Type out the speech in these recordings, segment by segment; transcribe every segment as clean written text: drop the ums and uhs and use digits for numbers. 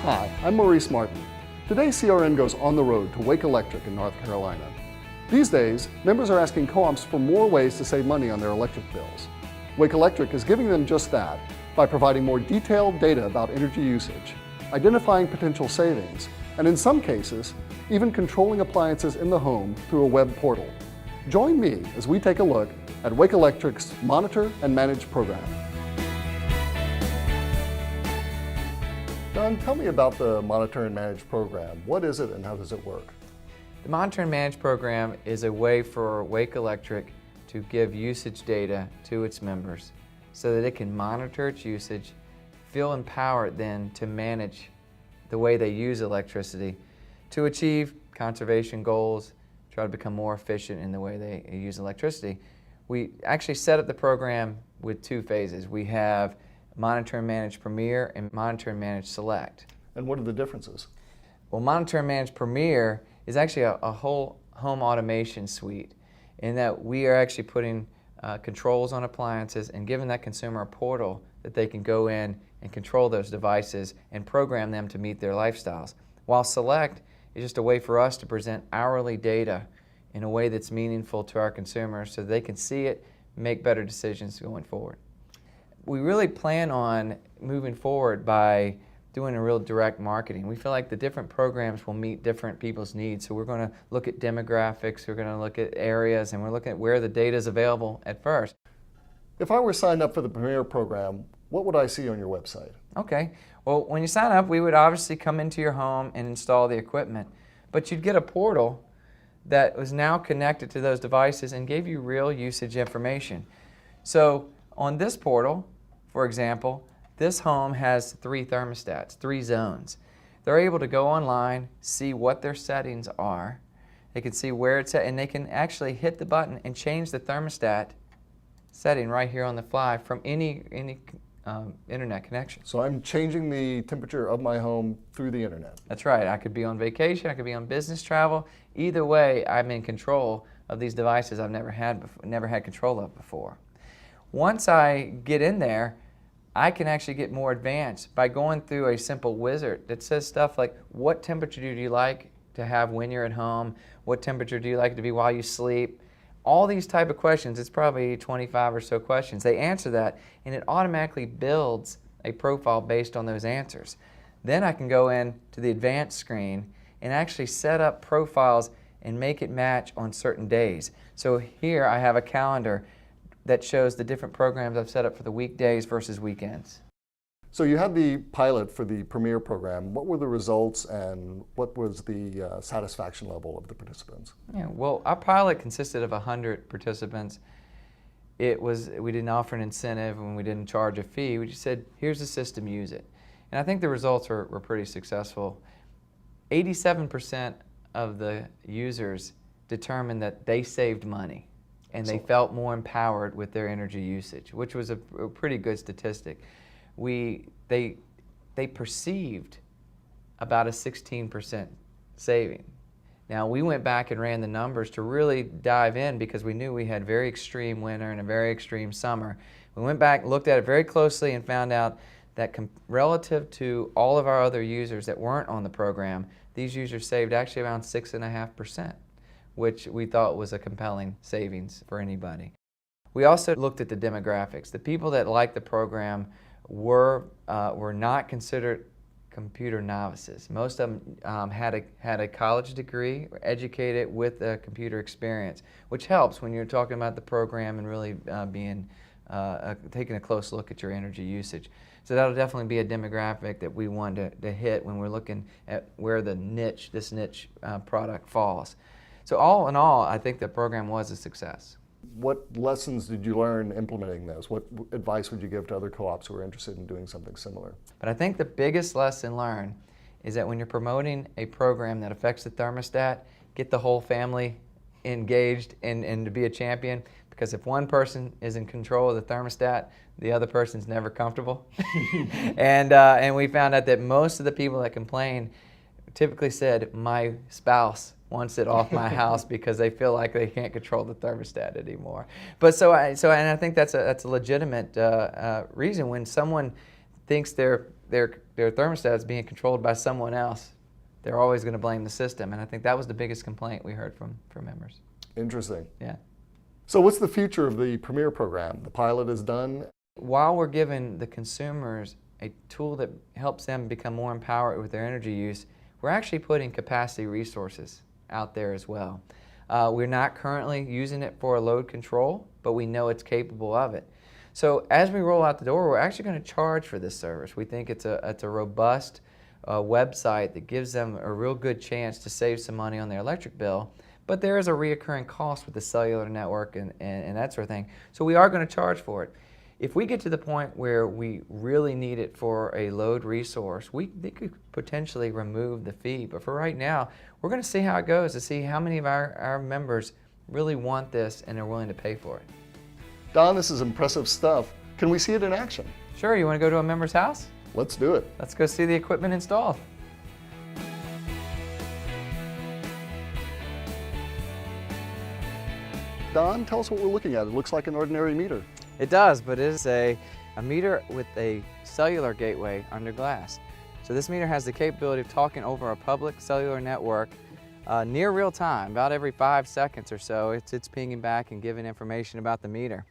Hi, I'm Maurice Martin. Today CRN goes on the road to Wake Electric in North Carolina. These days, members are asking co-ops for more ways to save money on their electric bills. Wake Electric is giving them just that by providing more detailed data about energy usage, identifying potential savings, and in some cases, even controlling appliances in the home through a web portal. Join me as we take a look at Wake Electric's Monitor and Manage program. Don, tell me about the Monitor and Manage program. What is it and how does it work? The Monitor and Manage program is a way for Wake Electric to give usage data to its members so that it can monitor its usage, feel empowered then to manage the way they use electricity to achieve conservation goals, try to become more efficient in the way they use electricity. We actually set up the program with two phases. We have Monitor and Manage Premier and Monitor and Manage Select. And what are the differences? Well, Monitor and Manage Premier is actually a whole home automation suite in that we are actually putting controls on appliances and giving that consumer a portal that they can go in and control those devices and program them to meet their lifestyles. While Select is just a way for us to present hourly data in a way that's meaningful to our consumers so they can see it, make better decisions going forward. We really plan on moving forward by doing a real direct marketing. We feel like the different programs will meet different people's needs. So we're going to look at demographics, we're going to look at areas, and we're looking at where the data is available at first. If I were signed up for the Premier program, what would I see on your website? Okay, well when you sign up, we would obviously come into your home and install the equipment, but you'd get a portal that was now connected to those devices and gave you real usage information. So on this portal, for example, this home has 3 thermostats, 3 zones. They're able to go online, see what their settings are, they can see where it's at, and they can actually hit the button and change the thermostat setting right here on the fly from any internet connection. So I'm changing the temperature of my home through the internet. That's right. I could be on vacation, I could be on business travel. Either way, I'm in control of these devices I've never had control of before. Once I get in there, I can actually get more advanced by going through a simple wizard that says stuff like, what temperature do you like to have when you're at home? What temperature do you like it to be while you sleep? All these type of questions, it's probably 25 or so questions. They answer that and it automatically builds a profile based on those answers. Then I can go in to the advanced screen and actually set up profiles and make it match on certain days. So here I have a calendar that shows the different programs I've set up for the weekdays versus weekends. So you had the pilot for the Premier program. What were the results and what was the satisfaction level of the participants? Yeah, well, our pilot consisted of 100 participants. We didn't offer an incentive and we didn't charge a fee. We just said, here's the system, use it. And I think the results were pretty successful. 87% of the users determined that they saved money and they felt more empowered with their energy usage, which was a pretty good statistic. They perceived about a 16% saving. Now we went back and ran the numbers to really dive in because we knew we had very extreme winter and a very extreme summer. We went back, looked at it very closely and found out that relative to all of our other users that weren't on the program, these users saved actually around 6.5%. which we thought was a compelling savings for anybody. We also looked at the demographics. The people that liked the program were not considered computer novices. Most of them had a college degree, were educated with a computer experience, which helps when you're talking about the program and really taking a close look at your energy usage. So that'll definitely be a demographic that we want to hit when we're looking at where this niche product falls. So all in all, I think the program was a success. What lessons did you learn implementing this? What advice would you give to other co-ops who are interested in doing something similar? But I think the biggest lesson learned is that when you're promoting a program that affects the thermostat, get the whole family engaged and to be a champion, because if one person is in control of the thermostat, the other person's never comfortable. And we found out that most of the people that complain typically said, my spouse wants it off my house because they feel like they can't control the thermostat anymore. But and I think that's a legitimate reason when someone thinks they're their thermostat is being controlled by someone else, they're always going to blame the system. And I think that was the biggest complaint we heard from members. Interesting. Yeah. So what's the future of the Premier program? The pilot is done. While we're giving the consumers a tool that helps them become more empowered with their energy use, we're actually putting capacity resources out there as well. We're not currently using it for a load control, but we know it's capable of it. So as we roll out the door, we're actually going to charge for this service. We think it's a robust website that gives them a real good chance to save some money on their electric bill, but there is a reoccurring cost with the cellular network and that sort of thing. So we are going to charge for it. If we get to the point where we really need it for a load resource, they could potentially remove the fee. But for right now, we're going to see how it goes to see how many of our members really want this and are willing to pay for it. Don, this is impressive stuff. Can we see it in action? Sure, you want to go to a member's house? Let's do it. Let's go see the equipment installed. Don, tell us what we're looking at. It looks like an ordinary meter. It does, but it is a meter with a cellular gateway under glass. So this meter has the capability of talking over a public cellular network near real time. About every 5 seconds or so, it's pinging back and giving information about the meter.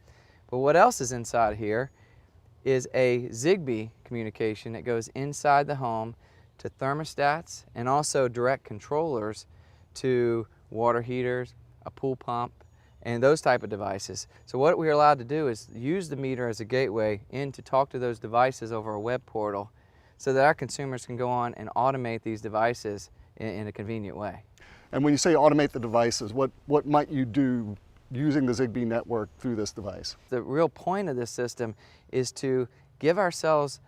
But what else is inside here is a Zigbee communication that goes inside the home to thermostats and also direct controllers to water heaters, a pool pump, and those type of devices. So what we're allowed to do is use the meter as a gateway in to talk to those devices over a web portal so that our consumers can go on and automate these devices in a convenient way. And when you say automate the devices, what might you do using the Zigbee network through this device? The real point of this system is to give ourselves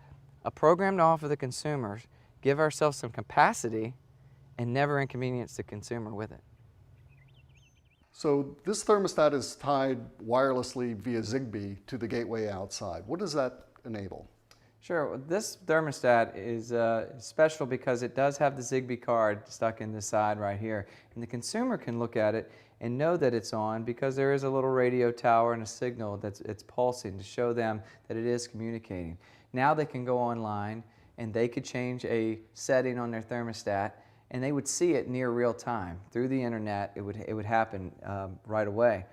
a program to offer the consumers, give ourselves some capacity, and never inconvenience the consumer with it. So this thermostat is tied wirelessly via Zigbee to the gateway outside. What does that enable? Sure. This thermostat is special because it does have the Zigbee card stuck in the side right here. And the consumer can look at it and know that it's on because there is a little radio tower and a signal it's pulsing to show them that it is communicating. Now they can go online and they could change a setting on their thermostat and they would see it near real time. Through the internet, it would happen right away.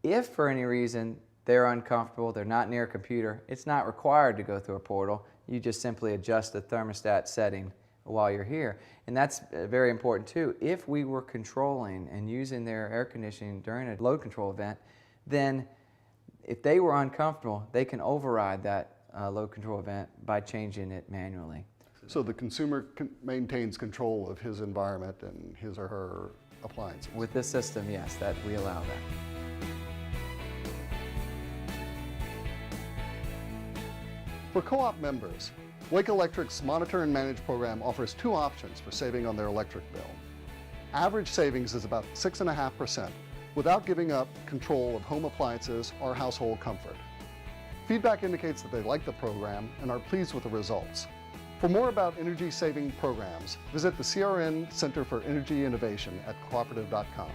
If for any reason they're uncomfortable, they're not near a computer, it's not required to go through a portal. You just simply adjust the thermostat setting while you're here. And that's very important too. If we were controlling and using their air conditioning during a load control event, then if they were uncomfortable, they can override that load control event by changing it manually. So the consumer maintains control of his environment and his or her appliances. With this system, yes, that we allow that. For co-op members, Wake Electric's Monitor and Manage program offers two options for saving on their electric bill. Average savings is about 6.5% without giving up control of home appliances or household comfort. Feedback indicates that they like the program and are pleased with the results. For more about energy-saving programs, visit the CRN Center for Energy Innovation at cooperative.com.